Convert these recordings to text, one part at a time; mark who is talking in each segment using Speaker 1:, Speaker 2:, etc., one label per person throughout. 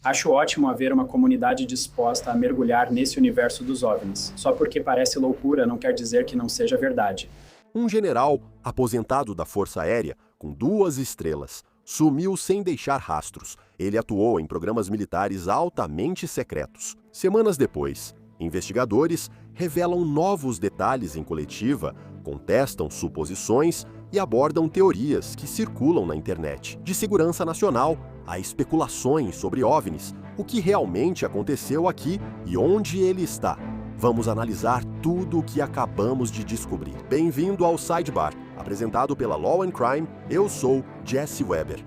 Speaker 1: Acho ótimo haver uma comunidade disposta a mergulhar nesse universo dos OVNIs. Só porque parece loucura não quer dizer que não seja verdade.
Speaker 2: Um general aposentado da Força Aérea, com 2 estrelas, sumiu sem deixar rastros. Ele atuou em programas militares altamente secretos. Semanas depois, investigadores revelam novos detalhes em coletiva, contestam suposições e abordam teorias que circulam na internet. De segurança nacional, há especulações sobre OVNIs, o que realmente aconteceu aqui e onde ele está. Vamos analisar tudo o que acabamos de descobrir. Bem-vindo ao Sidebar, apresentado pela Law and Crime. Eu sou Jesse Weber.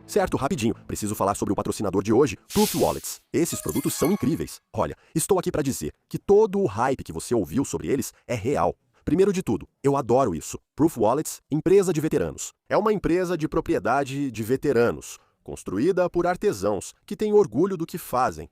Speaker 2: Certo, rapidinho, preciso falar sobre o patrocinador de hoje, Proof Wallets. Esses produtos são incríveis. Olha, estou aqui para dizer que todo o hype que você ouviu sobre eles é real. Primeiro de tudo, eu adoro isso. Proof Wallets, empresa de veteranos. É uma empresa de propriedade de veteranos, construída por artesãos que têm orgulho do que fazem.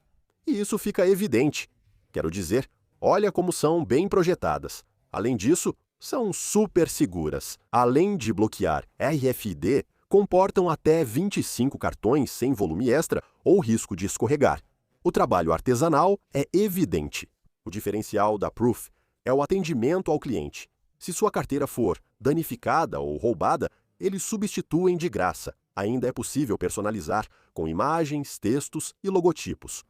Speaker 2: E isso fica evidente. Quero dizer, olha como são bem projetadas. Além disso, são super seguras. Além de bloquear RFID, comportam até 25 cartões sem volume extra ou risco de escorregar. O trabalho artesanal é evidente. O diferencial da Proof é o atendimento ao cliente. Se sua carteira for danificada ou roubada, eles substituem de graça. Ainda é possível personalizar com imagens, textos e logotipos.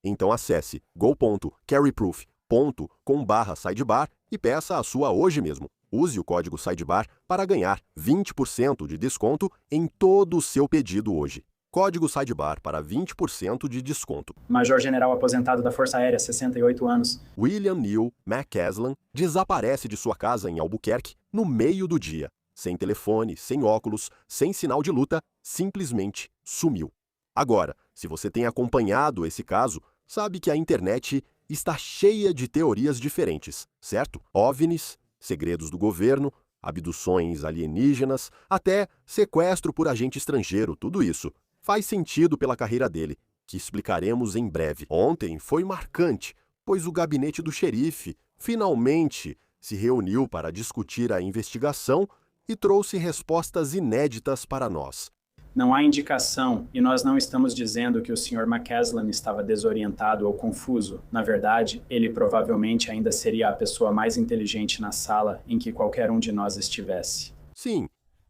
Speaker 2: Então acesse go.carryproof.com/sidebar e peça a sua hoje mesmo. Use o código SIDEBAR para ganhar 20% de desconto em todo o seu pedido hoje. Código SIDEBAR para 20% de desconto.
Speaker 1: Major General aposentado da Força Aérea, 68 anos.
Speaker 2: William Neil McCasland desaparece de sua casa em Albuquerque no meio do dia. Sem telefone, sem óculos, sem sinal de luta, simplesmente sumiu. Agora, se você tem acompanhado esse caso, sabe que a internet está cheia de teorias diferentes, certo? OVNIs, segredos do governo, abduções alienígenas, até sequestro por agente estrangeiro, tudo isso faz sentido pela carreira dele, que explicaremos em breve. Ontem foi marcante, pois o gabinete do xerife finalmente se reuniu para discutir a investigação e trouxe respostas inéditas para nós.
Speaker 1: Não há indicação, e nós não estamos dizendo que o Sr. McCasland estava desorientado ou confuso. Na verdade, ele provavelmente ainda seria a pessoa mais inteligente na sala em que qualquer um de nós estivesse.
Speaker 2: Sim,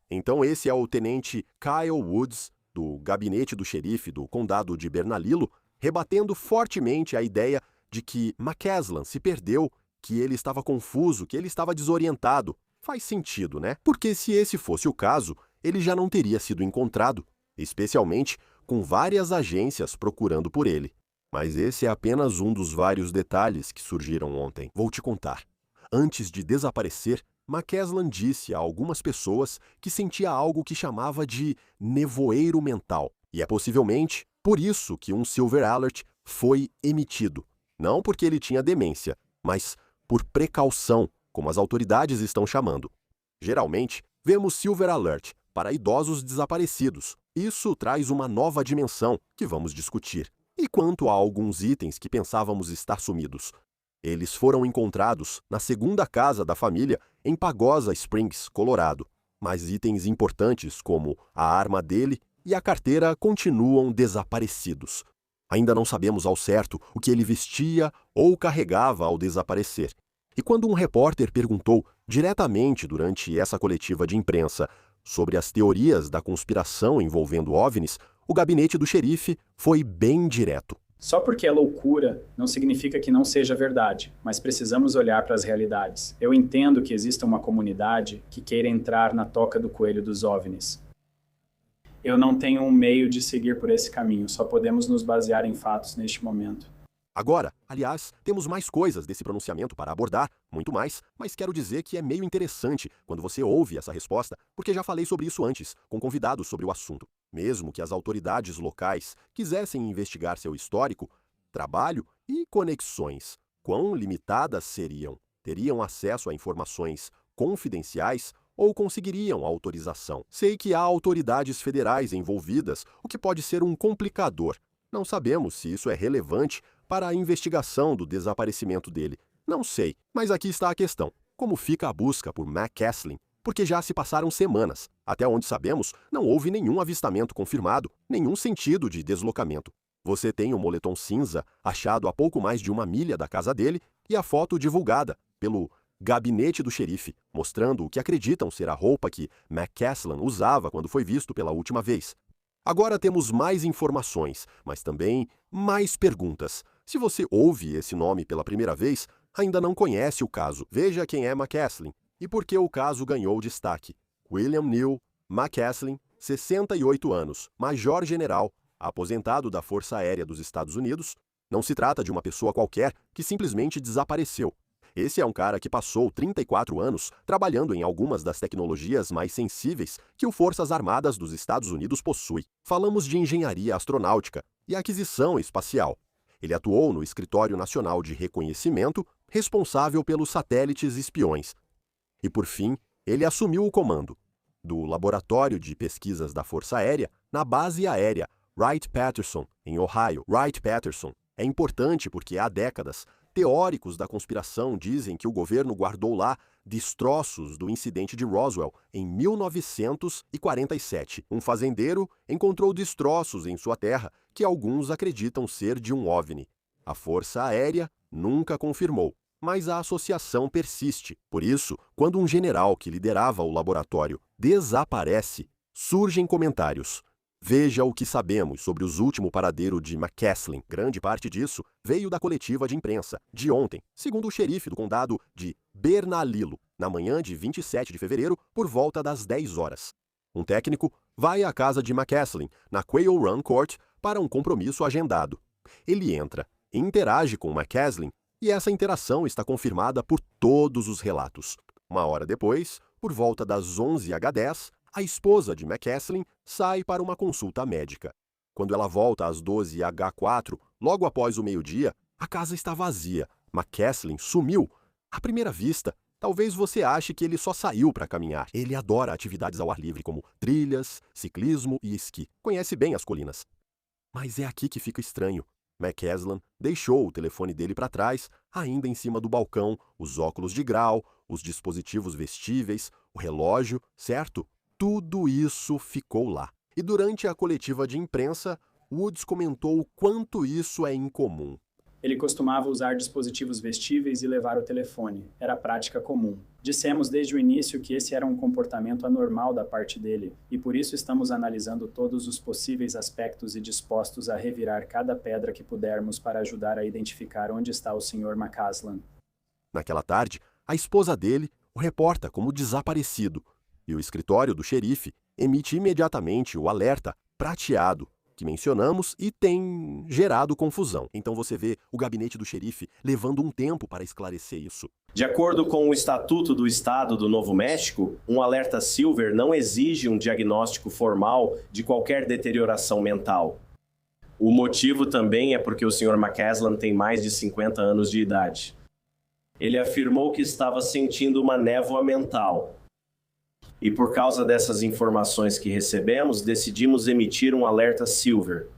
Speaker 2: então esse é o tenente Kyle Woods, do gabinete do xerife do condado de Bernalillo, rebatendo fortemente a ideia de que McCasland se perdeu, que ele estava confuso, que ele estava desorientado. Faz sentido, né? Porque se esse fosse o caso, ele já não teria sido encontrado, especialmente com várias agências procurando por ele. Mas esse é apenas um dos vários detalhes que surgiram ontem. Vou te contar. Antes de desaparecer, McCasland disse a algumas pessoas que sentia algo que chamava de nevoeiro mental. E é possivelmente por isso que um Silver Alert foi emitido. Não porque ele tinha demência, mas por precaução, como as autoridades estão chamando. Geralmente, vemos Silver Alert para idosos desaparecidos. Isso traz uma nova dimensão que vamos discutir. E quanto a alguns itens que pensávamos estar sumidos? Eles foram encontrados na segunda casa da família em Pagosa Springs, Colorado. Mas itens importantes como a arma dele e a carteira continuam desaparecidos. Ainda não sabemos ao certo o que ele vestia ou carregava ao desaparecer. E quando um repórter perguntou diretamente durante essa coletiva de imprensa sobre as teorias da conspiração envolvendo OVNIs, o gabinete do xerife foi bem direto.
Speaker 1: Só porque é loucura não significa que não seja verdade, mas precisamos olhar para as realidades. Eu entendo que exista uma comunidade que queira entrar na toca do coelho dos OVNIs. Eu não tenho um meio de seguir por esse caminho, só podemos nos basear em fatos neste momento.
Speaker 2: Agora, aliás, temos mais coisas desse pronunciamento para abordar, muito mais, mas quero dizer que é meio interessante quando você ouve essa resposta, porque já falei sobre isso antes, com convidados sobre o assunto. Mesmo que as autoridades locais quisessem investigar seu histórico, trabalho e conexões, quão limitadas seriam? Teriam acesso a informações confidenciais ou conseguiriam autorização? Sei que há autoridades federais envolvidas, o que pode ser um complicador. Não sabemos se isso é relevante para a investigação do desaparecimento dele. Não sei, mas aqui está a questão. Como fica a busca por McCasland? porque já se passaram semanas. Até onde sabemos, não houve nenhum avistamento confirmado, nenhum sentido de deslocamento. Você tem o moletom cinza achado a pouco mais de 1 milha da casa dele e a foto divulgada pelo gabinete do xerife, mostrando o que acreditam ser a roupa que McCasland usava quando foi visto pela última vez. Agora temos mais informações, mas também mais perguntas. Se você ouve esse nome pela primeira vez, ainda não conhece o caso. Veja quem é McCasland e por que o caso ganhou destaque. William Neal McCasland, 68 anos, major-general, aposentado da Força Aérea dos Estados Unidos. Não se trata de uma pessoa qualquer que simplesmente desapareceu. Esse é um cara que passou 34 anos trabalhando em algumas das tecnologias mais sensíveis que o Forças Armadas dos Estados Unidos possui. Falamos de engenharia astronáutica e aquisição espacial. Ele atuou no Escritório Nacional de Reconhecimento, responsável pelos satélites espiões. E, por fim, ele assumiu o comando do Laboratório de Pesquisas da Força Aérea na Base Aérea Wright-Patterson, em Ohio. Wright-Patterson é importante porque há décadas teóricos da conspiração dizem que o governo guardou lá destroços do incidente de Roswell em 1947. Um fazendeiro encontrou destroços em sua terra que alguns acreditam ser de um OVNI. A Força Aérea nunca confirmou, mas a associação persiste. Por isso, quando um general que liderava o laboratório desaparece, surgem comentários. Veja o que sabemos sobre o último paradeiro de McCasland. Grande parte disso veio da coletiva de imprensa de ontem, segundo o xerife do condado de Bernalillo, na manhã de 27 de fevereiro, por volta das 10 horas. Um técnico vai à casa de McCasland, na Quail Run Court, para um compromisso agendado. Ele entra, interage com McCasland, e essa interação está confirmada por todos os relatos. 1 hora depois, por volta das 11h10, a esposa de McCasland sai para uma consulta médica. Quando ela volta às 12h04, logo após o meio-dia, a casa está vazia. McCasland sumiu. À primeira vista, talvez você ache que ele só saiu para caminhar. Ele adora atividades ao ar livre, como trilhas, ciclismo e esqui. Conhece bem as colinas. Mas é aqui que fica estranho. McCasland deixou o telefone dele para trás, ainda em cima do balcão, os óculos de grau, os dispositivos vestíveis, o relógio, certo? Tudo isso ficou lá. E durante a coletiva de imprensa, Woods comentou o quanto isso é incomum.
Speaker 1: Ele costumava usar dispositivos vestíveis e levar o telefone. Era prática comum. Dissemos desde o início que esse era um comportamento anormal da parte dele, e por isso estamos analisando todos os possíveis aspectos e dispostos a revirar cada pedra que pudermos para ajudar a identificar onde está o Sr. McCasland.
Speaker 2: Naquela tarde, a esposa dele o reporta como desaparecido, e o escritório do xerife emite imediatamente o alerta prateado, que mencionamos e tem gerado confusão. Então você vê o gabinete do xerife levando um tempo para esclarecer isso.
Speaker 3: De acordo com o Estatuto do Estado do Novo México, um alerta Silver não exige um diagnóstico formal de qualquer deterioração mental. O motivo também é porque o Sr. McCasland tem mais de 50 anos de idade. Ele afirmou que estava sentindo uma névoa mental. E por causa dessas informações que recebemos, decidimos emitir um alerta Silver.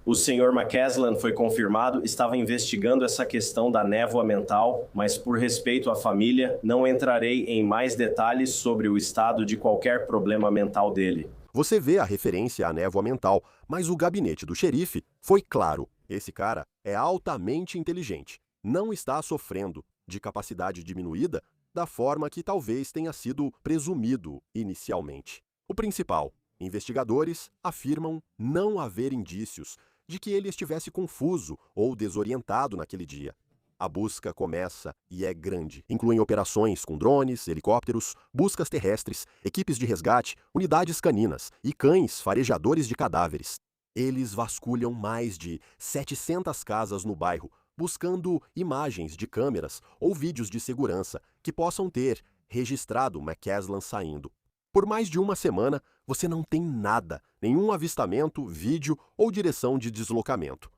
Speaker 3: O Sr. McCasland foi confirmado, estava investigando essa questão da névoa mental, mas por respeito à família, não entrarei em mais detalhes sobre o estado de qualquer problema mental dele.
Speaker 2: Você vê a referência à névoa mental, mas o gabinete do xerife foi claro. Esse cara é altamente inteligente. Não está sofrendo de capacidade diminuída da forma que talvez tenha sido presumido inicialmente. O principal, investigadores afirmam não haver indícios de que ele estivesse confuso ou desorientado naquele dia. A busca começa e é grande. Incluem operações com drones, helicópteros, buscas terrestres, equipes de resgate, unidades caninas e cães farejadores de cadáveres. Eles vasculham mais de 700 casas no bairro, buscando imagens de câmeras ou vídeos de segurança que possam ter registrado McCasland saindo. Por mais de 1 semana, você não tem nada, nenhum avistamento, vídeo ou direção de deslocamento.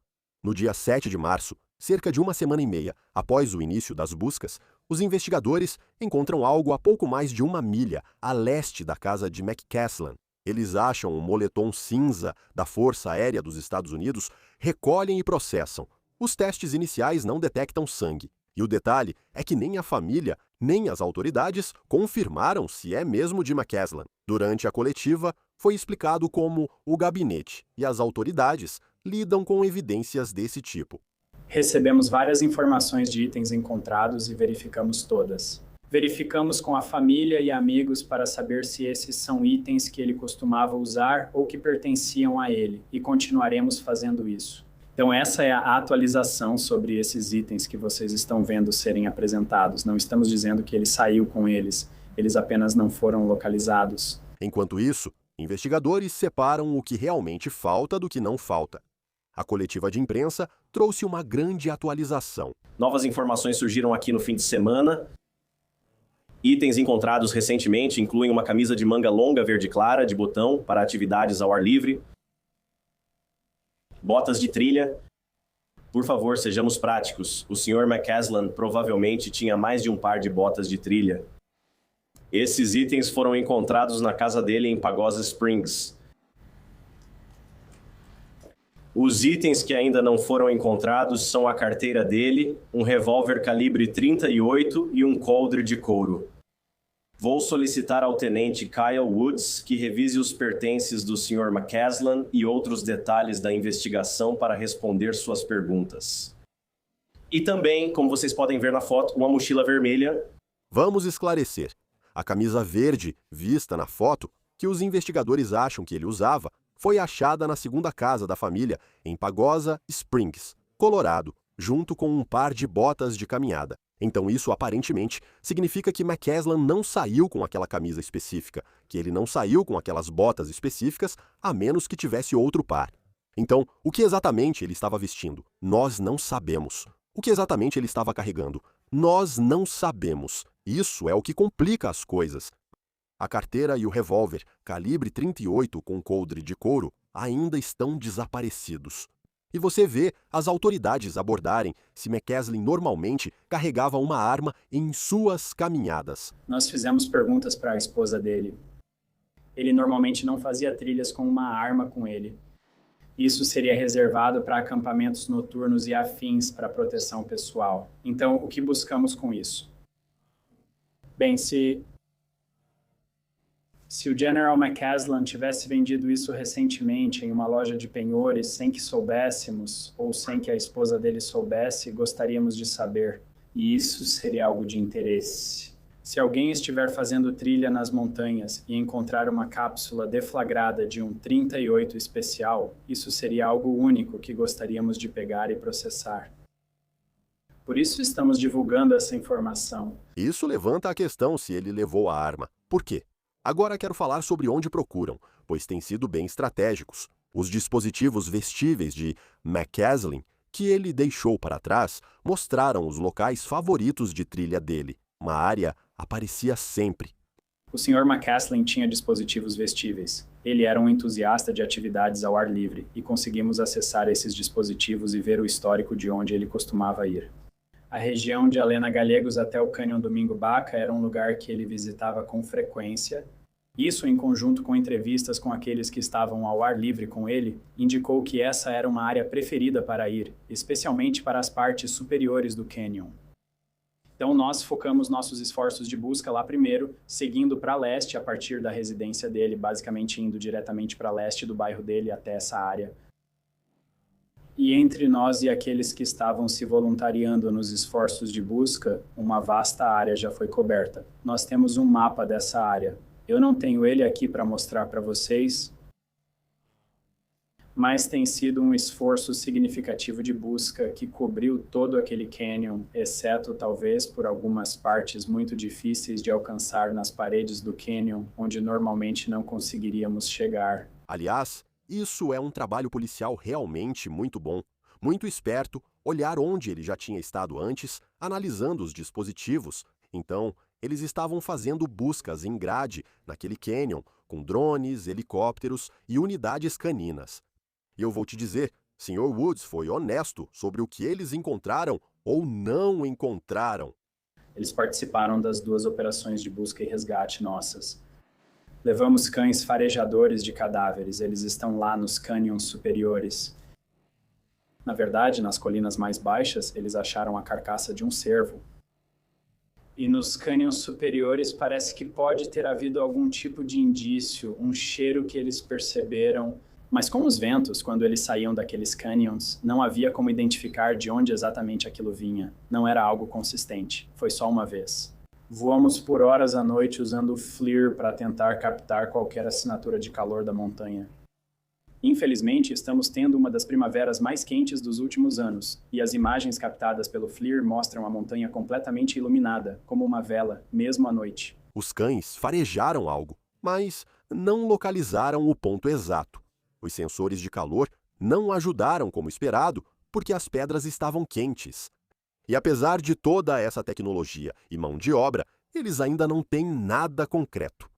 Speaker 2: No dia 7 de março, cerca de 1 semana e meia após o início das buscas, os investigadores encontram algo a pouco mais de 1 milha a leste da casa de McCasland. Eles acham um moletom cinza da Força Aérea dos Estados Unidos, recolhem e processam. Os testes iniciais não detectam sangue. E o detalhe é que nem a família, nem as autoridades confirmaram se é mesmo de McCasland. Durante a coletiva, foi explicado como o gabinete e as autoridades lidam com evidências desse tipo.
Speaker 1: Recebemos várias informações de itens encontrados e verificamos todas. Verificamos com a família e amigos para saber se esses são itens que ele costumava usar ou que pertenciam a ele, e continuaremos fazendo isso. Então essa é a atualização sobre esses itens que vocês estão vendo serem apresentados. Não estamos dizendo que ele saiu com eles, eles apenas não foram localizados.
Speaker 2: Enquanto isso, investigadores separam o que realmente falta do que não falta. A coletiva de imprensa trouxe uma grande atualização.
Speaker 3: Novas informações surgiram aqui no fim de semana. Itens encontrados recentemente incluem uma camisa de manga longa verde clara de botão para atividades ao ar livre, botas de trilha. Por favor, sejamos práticos. O Sr. McCasland provavelmente tinha mais de um par de botas de trilha. Esses itens foram encontrados na casa dele em Pagosa Springs. Os itens que ainda não foram encontrados são a carteira dele, um revólver calibre 38 e um coldre de couro. Vou solicitar ao tenente Kyle Woods que revise os pertences do Sr. McCasland e outros detalhes da investigação para responder suas perguntas. E também, como vocês podem ver na foto, uma mochila vermelha.
Speaker 2: Vamos esclarecer. A camisa verde, vista na foto, que os investigadores acham que ele usava, foi achada na segunda casa da família, em Pagosa Springs, Colorado, junto com um par de botas de caminhada. Então isso, aparentemente, significa que McCasland não saiu com aquela camisa específica, que ele não saiu com aquelas botas específicas, a menos que tivesse outro par. Então, o que exatamente ele estava vestindo? Nós não sabemos. O que exatamente ele estava carregando? Nós não sabemos. Isso é o que complica as coisas. A carteira e o revólver, calibre 38 com coldre de couro, ainda estão desaparecidos. E você vê as autoridades abordarem se McCasland normalmente carregava uma arma em suas caminhadas.
Speaker 1: Nós fizemos perguntas para a esposa dele. Ele normalmente não fazia trilhas com uma arma com ele. Isso seria reservado para acampamentos noturnos e afins para proteção pessoal. Então, o que buscamos com isso? Bem, se o General McCasland tivesse vendido isso recentemente em uma loja de penhores sem que soubéssemos, ou sem que a esposa dele soubesse, gostaríamos de saber. E isso seria algo de interesse. Se alguém estiver fazendo trilha nas montanhas e encontrar uma cápsula deflagrada de um 38 especial, isso seria algo único que gostaríamos de pegar e processar. Por isso estamos divulgando essa informação.
Speaker 2: Isso levanta a questão se ele levou a arma. Por quê? Agora quero falar sobre onde procuram, pois têm sido bem estratégicos. Os dispositivos vestíveis de McCasland, que ele deixou para trás, mostraram os locais favoritos de trilha dele. Uma área aparecia sempre.
Speaker 1: O Sr. McCasland tinha dispositivos vestíveis. Ele era um entusiasta de atividades ao ar livre e conseguimos acessar esses dispositivos e ver o histórico de onde ele costumava ir. A região de Helena Gallegos até o Cânion Domingo Baca era um lugar que ele visitava com frequência. Isso, em conjunto com entrevistas com aqueles que estavam ao ar livre com ele, indicou que essa era uma área preferida para ir, especialmente para as partes superiores do cânion. Então nós focamos nossos esforços de busca lá primeiro, seguindo para leste a partir da residência dele, basicamente indo diretamente para leste do bairro dele até essa área. E entre nós e aqueles que estavam se voluntariando nos esforços de busca, uma vasta área já foi coberta. Nós temos um mapa dessa área. Eu não tenho ele aqui para mostrar para vocês, mas tem sido um esforço significativo de busca que cobriu todo aquele cânion, exceto talvez por algumas partes muito difíceis de alcançar nas paredes do cânion, onde normalmente não conseguiríamos chegar.
Speaker 2: Aliás, isso é um trabalho policial realmente muito bom, muito esperto, olhar onde ele já tinha estado antes, analisando os dispositivos. Então, eles estavam fazendo buscas em grade naquele cânion, com drones, helicópteros e unidades caninas. E eu vou te dizer, Sr. Woods foi honesto sobre o que eles encontraram ou não encontraram.
Speaker 1: Eles participaram das 2 operações de busca e resgate nossas. Levamos cães farejadores de cadáveres, eles estão lá nos cânions superiores. Na verdade, nas colinas mais baixas, eles acharam a carcaça de um cervo. E nos cânions superiores parece que pode ter havido algum tipo de indício, um cheiro que eles perceberam. Mas com os ventos, quando eles saíam daqueles cânions, não havia como identificar de onde exatamente aquilo vinha. Não era algo consistente. Foi só uma vez. Voamos por horas à noite usando o FLIR para tentar captar qualquer assinatura de calor da montanha. Infelizmente, estamos tendo uma das primaveras mais quentes dos últimos anos, e as imagens captadas pelo FLIR mostram a montanha completamente iluminada, como uma vela, mesmo à noite.
Speaker 2: Os cães farejaram algo, mas não localizaram o ponto exato. Os sensores de calor não ajudaram como esperado, porque as pedras estavam quentes. E apesar de toda essa tecnologia e mão de obra, eles ainda não têm nada concreto.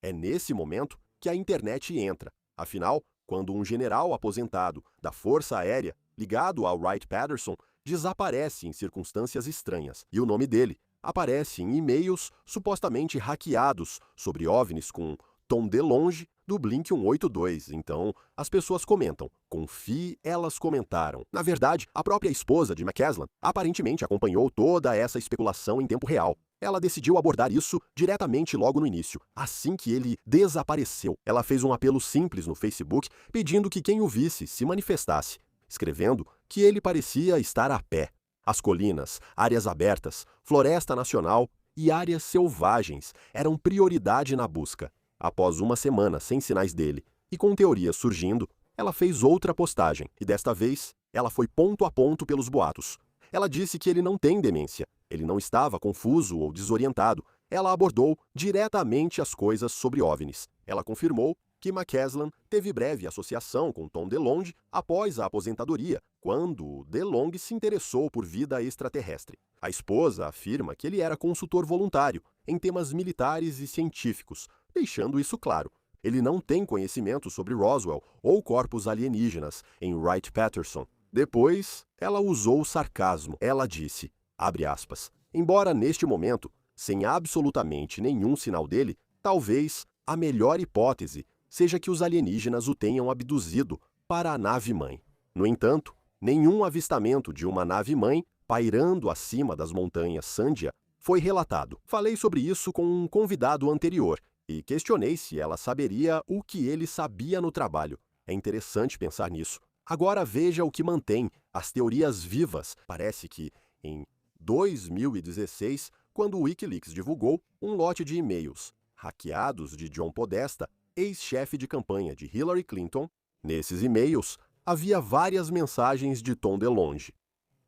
Speaker 2: É nesse momento que a internet entra. Afinal, quando um general aposentado da Força Aérea, ligado ao Wright-Patterson, desaparece em circunstâncias estranhas e o nome dele aparece em e-mails supostamente hackeados sobre OVNIs com Tom DeLonge do Blink-182. Então, as pessoas comentam. Confie, elas comentaram. Na verdade, a própria esposa de McCasland aparentemente acompanhou toda essa especulação em tempo real. Ela decidiu abordar isso diretamente logo no início, assim que ele desapareceu. Ela fez um apelo simples no Facebook, pedindo que quem o visse se manifestasse, escrevendo que ele parecia estar a pé. As colinas, áreas abertas, floresta nacional e áreas selvagens eram prioridade na busca. Após uma semana sem sinais dele e com teorias surgindo, ela fez outra postagem e desta vez ela foi ponto a ponto pelos boatos. Ela disse que ele não tem demência, ele não estava confuso ou desorientado. Ela abordou diretamente as coisas sobre OVNIs. Ela confirmou que McCasland teve breve associação com Tom DeLonge após a aposentadoria, quando DeLonge se interessou por vida extraterrestre. A esposa afirma que ele era consultor voluntário em temas militares e científicos, deixando isso claro. Ele não tem conhecimento sobre Roswell ou corpos alienígenas em Wright-Patterson. Depois, ela usou o sarcasmo. Ela disse, abre aspas, embora neste momento, sem absolutamente nenhum sinal dele, talvez a melhor hipótese seja que os alienígenas o tenham abduzido para a nave-mãe. No entanto, nenhum avistamento de uma nave-mãe pairando acima das montanhas Sandia foi relatado. Falei sobre isso com um convidado anterior e questionei se ela saberia o que ele sabia no trabalho. É interessante pensar nisso. Agora veja o que mantém as teorias vivas. Parece que, em 2016, quando o Wikileaks divulgou um lote de e-mails hackeados de John Podesta, ex-chefe de campanha de Hillary Clinton, nesses e-mails havia várias mensagens de Tom DeLonge.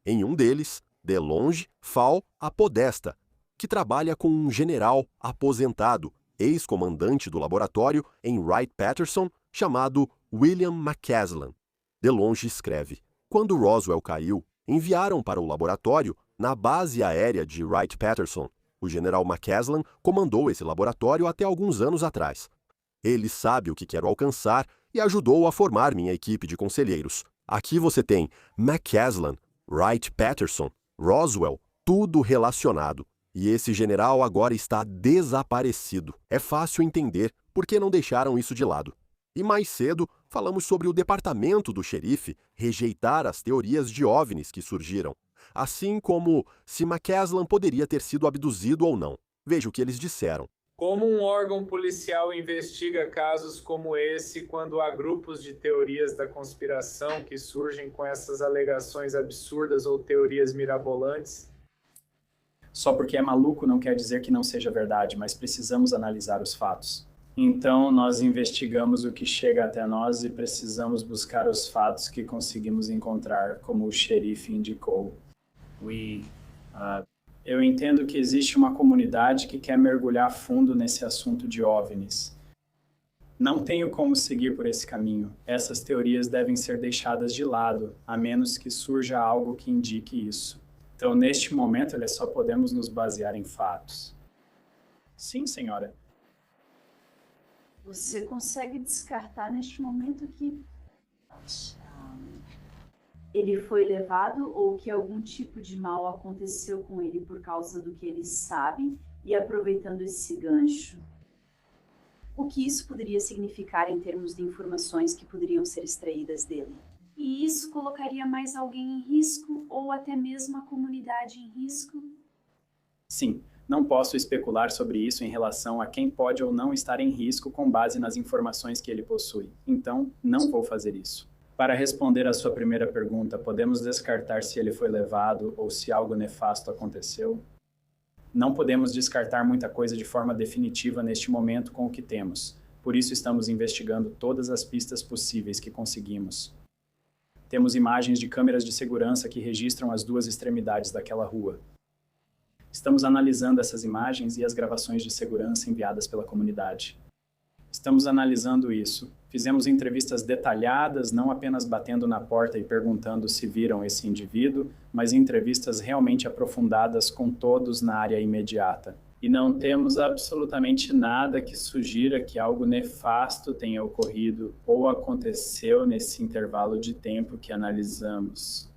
Speaker 2: Em um deles, DeLonge fala a Podesta, que trabalha com um general aposentado, ex-comandante do laboratório em Wright-Patterson, chamado William McCasland. DeLonge escreve, quando Roswell caiu, enviaram para o laboratório na base aérea de Wright-Patterson. O general McCasland comandou esse laboratório até alguns anos atrás. Ele sabe o que quero alcançar e ajudou a formar minha equipe de conselheiros. Aqui você tem McCasland, Wright-Patterson, Roswell, tudo relacionado. E esse general agora está desaparecido. É fácil entender por que não deixaram isso de lado. E mais cedo, falamos sobre o departamento do xerife rejeitar as teorias de OVNIs que surgiram, assim como se McCasland poderia ter sido abduzido ou não. Veja o que eles disseram.
Speaker 4: Como um órgão policial investiga casos como esse quando há grupos de teorias da conspiração que surgem com essas alegações absurdas ou teorias mirabolantes?
Speaker 1: Só porque é maluco não quer dizer que não seja verdade, mas precisamos analisar os fatos. Então, nós investigamos o que chega até nós e precisamos buscar os fatos que conseguimos encontrar, como o xerife indicou. Eu entendo que existe uma comunidade que quer mergulhar fundo nesse assunto de OVNIs. Não tenho como seguir por esse caminho. Essas teorias devem ser deixadas de lado, a menos que surja algo que indique isso. Então, neste momento, só podemos nos basear em fatos. Sim, senhora.
Speaker 5: Você consegue descartar neste momento que ele foi levado ou que algum tipo de mal aconteceu com ele por causa do que eles sabem e aproveitando esse gancho? O que isso poderia significar em termos de informações que poderiam ser extraídas dele?
Speaker 6: E isso colocaria mais alguém em risco ou até mesmo a comunidade em risco?
Speaker 1: Sim, Não posso especular sobre isso em relação a quem pode ou não estar em risco com base nas informações que ele possui. Então, não vou fazer isso. Para responder à sua primeira pergunta, podemos descartar se ele foi levado ou se algo nefasto aconteceu? Não podemos descartar muita coisa de forma definitiva neste momento com o que temos. Por isso estamos investigando todas as pistas possíveis que conseguimos. Temos imagens de câmeras de segurança que registram as duas extremidades daquela rua. Estamos analisando essas imagens e as gravações de segurança enviadas pela comunidade. Estamos analisando isso. Fizemos entrevistas detalhadas, não apenas batendo na porta e perguntando se viram esse indivíduo, mas entrevistas realmente aprofundadas com todos na área imediata. E não temos absolutamente nada que sugira que algo nefasto tenha ocorrido ou aconteceu nesse intervalo de tempo que analisamos.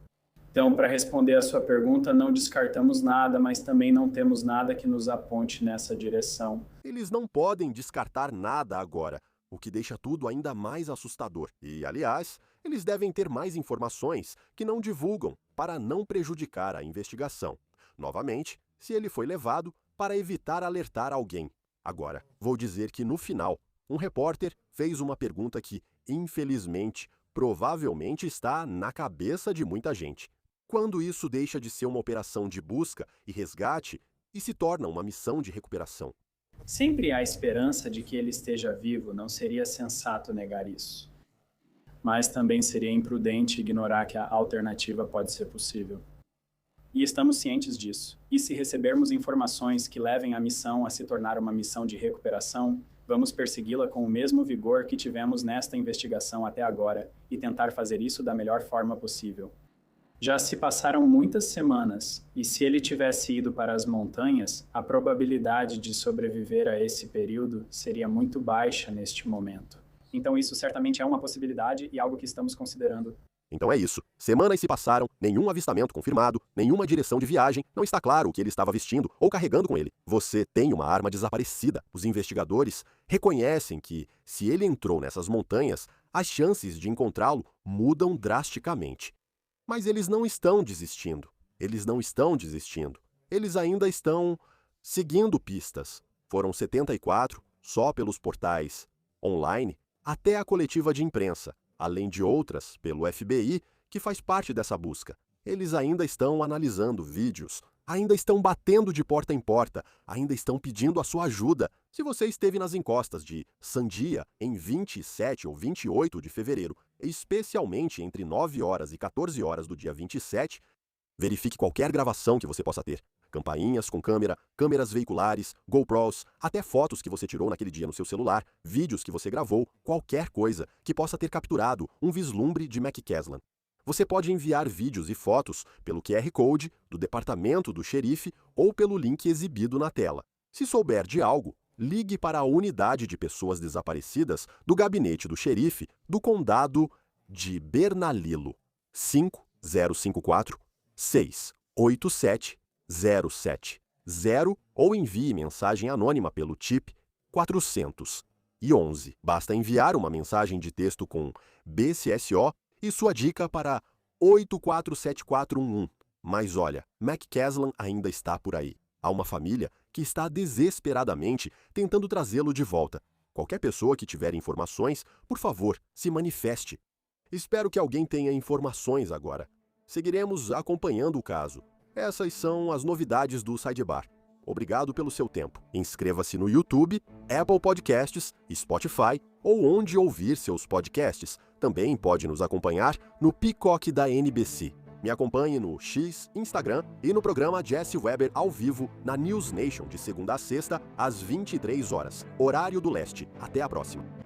Speaker 1: Então, para responder a sua pergunta, não descartamos nada, mas também não temos nada que nos aponte nessa direção.
Speaker 2: Eles não podem descartar nada agora, o que deixa tudo ainda mais assustador. E, aliás, eles devem ter mais informações que não divulgam para não prejudicar a investigação. Novamente, se ele foi levado para evitar alertar alguém. Agora, vou dizer que no final, um repórter fez uma pergunta que, infelizmente, provavelmente está na cabeça de muita gente. Quando isso deixa de ser uma operação de busca e resgate e se torna uma missão de recuperação?
Speaker 1: Sempre há esperança de que ele esteja vivo, não seria sensato negar isso. Mas também seria imprudente ignorar que a alternativa pode ser possível. E estamos cientes disso. E se recebermos informações que levem a missão a se tornar uma missão de recuperação, vamos persegui-la com o mesmo vigor que tivemos nesta investigação até agora e tentar fazer isso da melhor forma possível. Já se passaram muitas semanas, e se ele tivesse ido para as montanhas, a probabilidade de sobreviver a esse período seria muito baixa neste momento. Então isso certamente é uma possibilidade e algo que estamos considerando.
Speaker 2: Então é isso. Semanas se passaram, nenhum avistamento confirmado, nenhuma direção de viagem, não está claro o que ele estava vestindo ou carregando com ele. Você tem uma arma desaparecida. Os investigadores reconhecem que, se ele entrou nessas montanhas, as chances de encontrá-lo mudam drasticamente. Mas eles não estão desistindo. Eles não estão desistindo. Eles ainda estão seguindo pistas. Foram 74, só pelos portais online, até a coletiva de imprensa, além de outras pelo FBI, que faz parte dessa busca. Eles ainda estão analisando vídeos, ainda estão batendo de porta em porta, ainda estão pedindo a sua ajuda. Se você esteve nas encostas de Sandia em 27 ou 28 de fevereiro, especialmente entre 9 horas e 14 horas do dia 27, verifique qualquer gravação que você possa ter. Campainhas com câmera, câmeras veiculares, GoPros, até fotos que você tirou naquele dia no seu celular, vídeos que você gravou, qualquer coisa que possa ter capturado um vislumbre de McCasland. Você pode enviar vídeos e fotos pelo QR Code do departamento do xerife ou pelo link exibido na tela. Se souber de algo, ligue para a unidade de pessoas desaparecidas do gabinete do xerife do condado de Bernalillo, 5054 687 070 ou envie mensagem anônima pelo TIP 411. Basta enviar uma mensagem de texto com BCSO e sua dica para 847411. Mas olha, McCasland ainda está por aí. Há uma família que está desesperadamente tentando trazê-lo de volta. Qualquer pessoa que tiver informações, por favor, se manifeste. Espero que alguém tenha informações agora. Seguiremos acompanhando o caso. Essas são as novidades do Sidebar. Obrigado pelo seu tempo. Inscreva-se no YouTube, Apple Podcasts, Spotify ou onde ouvir seus podcasts. Também pode nos acompanhar no Peacock da NBC. Me acompanhe no X, Instagram e no programa Jesse Weber ao vivo na News Nation de segunda a sexta às 23 horas, horário do leste. Até a próxima.